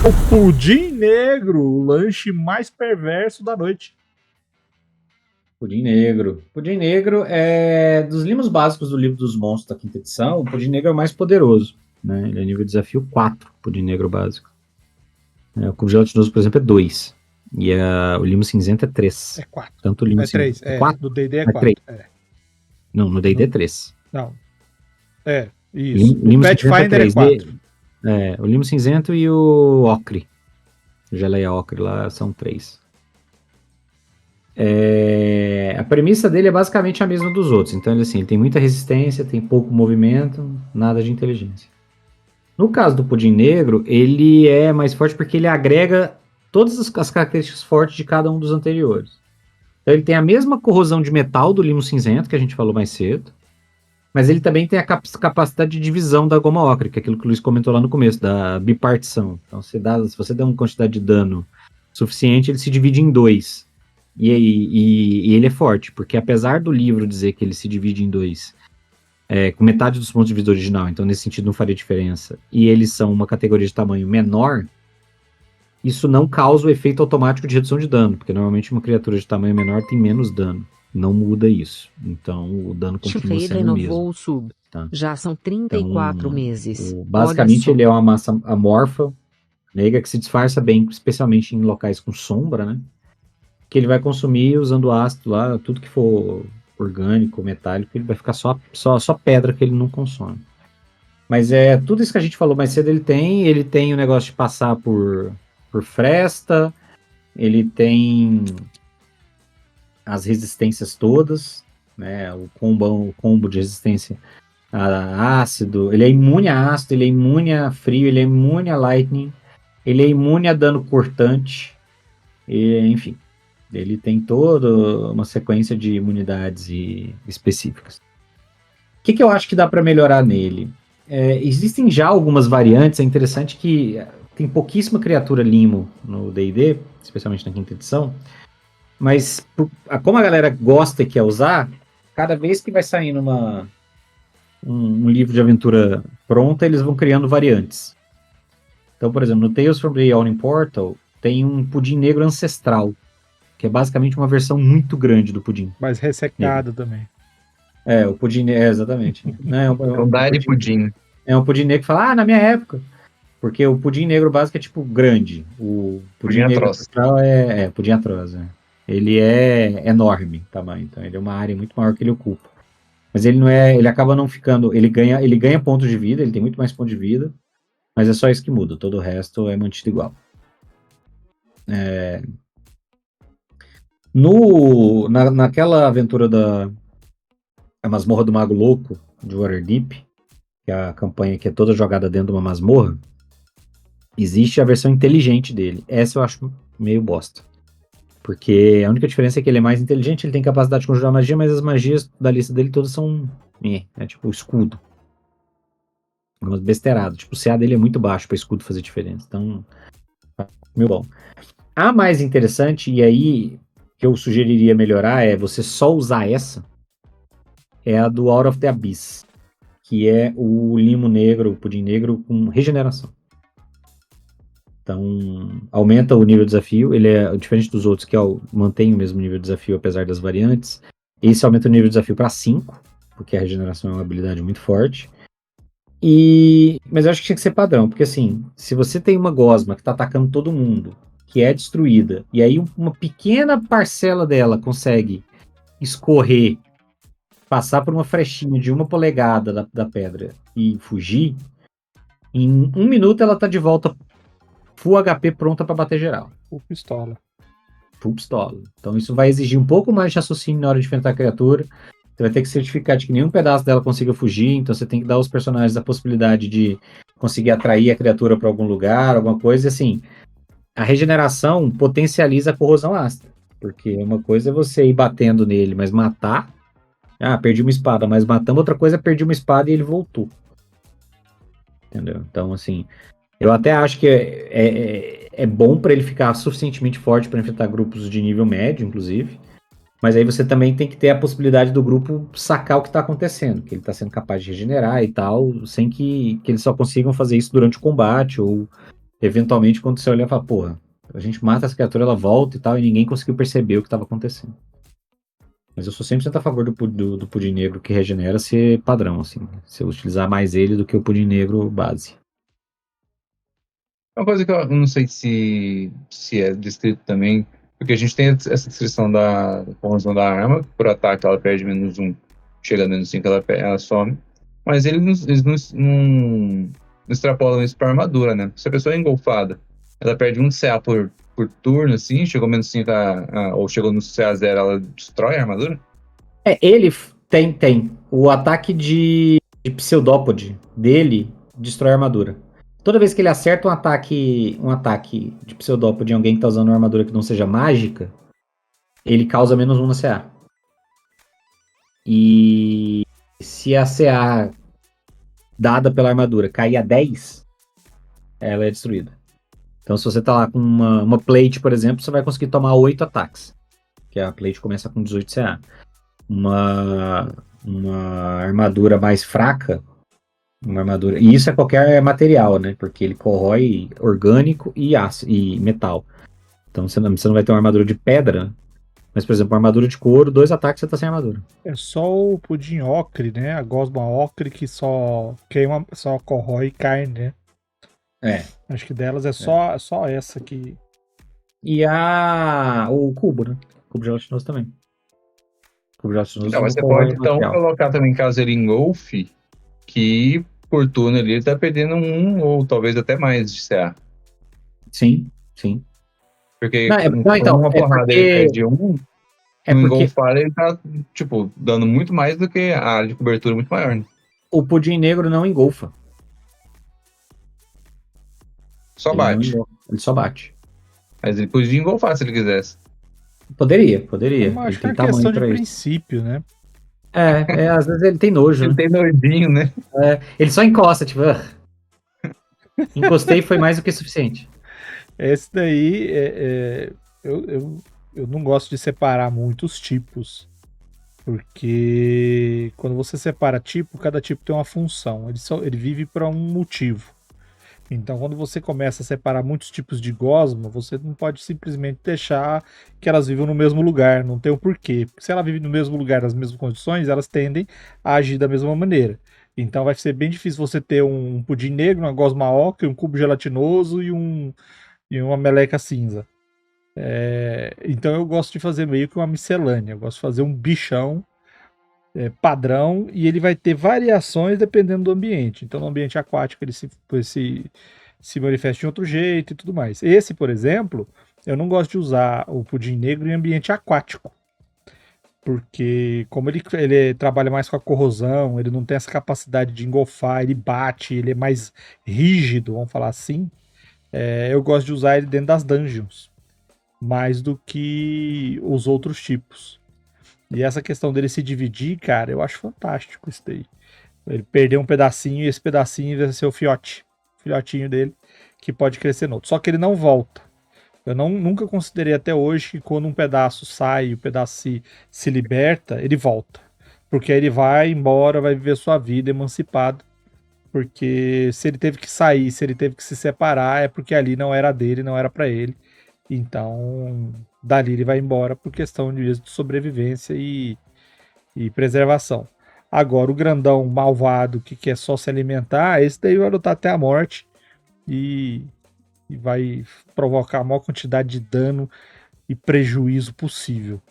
O pudim negro, o lanche mais perverso da noite. Pudim negro. Pudim negro é dos limos básicos do livro dos monstros da quinta edição. O pudim negro é o mais poderoso, né? Ele é nível desafio 4, pudim negro básico. O cubo gelatinoso, por exemplo, é 2. E o limo cinzento é 3. É 4. Tanto o limo É 3. cinzento. É 4? Do D&D é 3. 4. É. Não, no D&D é 3. Não. É, isso. Limo No Pathfinder é 4. O limo cinzento e o ocre. Geleia ocre lá são 3. A premissa dele é basicamente a mesma dos outros. Então, ele tem muita resistência, tem pouco movimento, nada de inteligência. No caso do pudim negro, ele é mais forte porque ele agrega todas as características fortes de cada um dos anteriores. Então, ele tem a mesma corrosão de metal do limo cinzento, que a gente falou mais cedo, mas ele também tem a capacidade de divisão da goma ocre, que é aquilo que o Luiz comentou lá no começo, da bipartição. Então, se você der uma quantidade de dano suficiente, ele se divide em 2. E ele é forte, porque apesar do livro dizer que ele se divide em 2, com metade dos pontos de vida original, então nesse sentido não faria diferença, e eles são uma categoria de tamanho menor, isso não causa o efeito automático de redução de dano, porque normalmente uma criatura de tamanho menor tem menos dano. Não muda isso. Então o dano continua sendo o mesmo. O sub. Tá? Já são 34 meses. Basicamente ele é uma massa amorfa, negra, que se disfarça bem, especialmente em locais com sombra, né? Que ele vai consumir usando ácido lá, tudo que for orgânico, metálico, ele vai ficar só pedra que ele não consome. Mas tudo isso que a gente falou mais cedo, ele tem o negócio de passar por fresta, ele tem as resistências todas, né? O combo de resistência a ácido, ele é imune a ácido, ele é imune a frio, ele é imune a lightning, ele é imune a dano cortante, enfim. Ele tem toda uma sequência de imunidades específicas. O que eu acho que dá para melhorar nele? Existem já algumas variantes. É interessante que tem pouquíssima criatura limo no D&D, especialmente na quinta edição, mas como a galera gosta e quer usar, cada vez que vai saindo um livro de aventura pronta, eles vão criando variantes. Então, por exemplo, no Tales from the Yawning Portal tem um pudim negro ancestral, que é basicamente uma versão muito grande do pudim. Mas ressecado também. O pudim negro, exatamente. Pudim. É um pudim negro que fala, na minha época. Porque o pudim negro básico é tipo grande. O pudim negro ancestral é pudim atroz, né? Ele é enorme tamanho, então ele é uma área muito maior que ele ocupa. Mas ele não ele acaba não ficando, ele ganha pontos de vida, ele tem muito mais pontos de vida, mas é só isso que muda, todo o resto é mantido igual. Naquela aventura a Masmorra do Mago Louco, de Waterdeep, que é a campanha que é toda jogada dentro de uma masmorra, existe a versão inteligente dele. Essa eu acho meio bosta. Porque a única diferença é que ele é mais inteligente, ele tem capacidade de conjurar magia, mas as magias da lista dele todas são tipo escudo. Umas besteiradas. Tipo, o CA dele é muito baixo para escudo fazer diferença. Então, meio bom. A mais interessante, e aí que eu sugeriria melhorar, é você só usar essa, é a do Out of the Abyss, que é o limo negro, o pudim negro com regeneração. Então, aumenta o nível de desafio, ele é diferente dos outros, que mantém o mesmo nível de desafio apesar das variantes. Esse aumenta o nível de desafio para 5, porque a regeneração é uma habilidade muito forte. Mas eu acho que tinha que ser padrão, porque assim, se você tem uma gosma que está atacando todo mundo, que é destruída, e aí uma pequena parcela dela consegue escorrer, passar por uma frechinha de 1 polegada da pedra e fugir, em 1 minuto ela tá de volta full HP, pronta para bater geral. Full pistola. Então isso vai exigir um pouco mais de raciocínio na hora de enfrentar a criatura. Você vai ter que certificar de que nenhum pedaço dela consiga fugir, então você tem que dar aos personagens a possibilidade de conseguir atrair a criatura para algum lugar, alguma coisa, e assim, a regeneração potencializa a corrosão ácida, porque uma coisa é você ir batendo nele, mas matar, perdi uma espada, mas matamos, outra coisa é perdi uma espada e ele voltou. Entendeu? Então, assim, eu até acho que é bom para ele ficar suficientemente forte para enfrentar grupos de nível médio, inclusive. Mas aí você também tem que ter a possibilidade do grupo sacar o que está acontecendo, que ele está sendo capaz de regenerar e tal, sem que eles só consigam fazer isso durante o combate ou eventualmente, quando você olha e fala, porra, a gente mata essa criatura, ela volta e tal, e ninguém conseguiu perceber o que estava acontecendo. Mas eu sou 100% a favor do pudim negro que regenera ser padrão, assim. Se eu utilizar mais ele do que o pudim negro base. Uma coisa que eu não sei se é descrito também, porque a gente tem essa descrição da corrosão da arma, que por ataque ela perde -1, chega a -5 ela some, mas eles não extrapolam isso para armadura, né? Se a pessoa é engolfada, ela perde 1 CA por turno, assim, chegou -5 ou chegou no CA 0, ela destrói a armadura? Ele tem. O ataque de pseudópode dele destrói a armadura. Toda vez que ele acerta um ataque de pseudópode em alguém que tá usando uma armadura que não seja mágica, ele causa -1 na CA. E se a CA dada pela armadura cair a 10, ela é destruída. Então, se você tá lá com uma plate, por exemplo, você vai conseguir tomar 8 ataques. Que a plate começa com 18 CA. Uma armadura mais fraca, uma armadura. E isso é qualquer material, né? Porque ele corrói orgânico e aço e metal. Então você não vai ter uma armadura de pedra. Mas, por exemplo, uma armadura de couro, 2 ataques você tá sem armadura. É só o pudim ocre, né? A gosma ocre que só queima, só corrói carne, né? Acho que delas é só essa aqui. E o cubo, né? Cubo gelatinoso também. Cubo gelatinoso Não, mas você corrói pode então material. colocar também, caso ele engolfe, que por turno ali ele tá perdendo 1 ou talvez até mais de CA. Sim. Porque Então, uma porrada ele perde 1, no engolfar ele tá, tipo, dando muito mais do que a área de cobertura muito maior, né? O pudim negro não engolfa. Só Ele bate. Ele só bate. Mas ele podia engolfar se ele quisesse. Poderia. Mas acho que é uma questão de princípio, né? Às vezes ele tem nojo. Ele tem nojinho, né? Ele só encosta, tipo, encostei e foi mais do que suficiente. Esse daí, eu não gosto de separar muitos tipos, porque quando você separa tipo, cada tipo tem uma função, ele vive para um motivo. Então, quando você começa a separar muitos tipos de gosma, você não pode simplesmente deixar que elas vivam no mesmo lugar, não tem o porquê. Porque se ela vive no mesmo lugar, nas mesmas condições, elas tendem a agir da mesma maneira. Então vai ser bem difícil você ter um pudim negro, uma gosma ocre, um cubo gelatinoso e uma meleca cinza. Então eu gosto de fazer meio que uma miscelânea, eu gosto de fazer um bichão padrão, e ele vai ter variações dependendo do ambiente. Então no ambiente aquático ele se manifesta de outro jeito e tudo mais. Esse, por exemplo, eu não gosto de usar o pudim negro em ambiente aquático, porque como ele trabalha mais com a corrosão, ele não tem essa capacidade de engolfar, ele bate, ele é mais rígido, vamos falar assim. Eu gosto de usar ele dentro das dungeons, mais do que os outros tipos. E essa questão dele se dividir, cara, eu acho fantástico isso daí. Ele perder um pedacinho e esse pedacinho vai ser o filhotinho dele, que pode crescer no outro. Só que ele não volta. Eu nunca considerei até hoje que quando um pedaço sai, o pedaço se liberta, ele volta. Porque aí ele vai embora, vai viver sua vida emancipado. Porque se ele teve que sair, se ele teve que se separar, é porque ali não era dele, não era para ele. Então, dali ele vai embora por questão de sobrevivência e preservação. Agora, o grandão malvado que quer só se alimentar, esse daí vai lutar até a morte e vai provocar a maior quantidade de dano e prejuízo possível.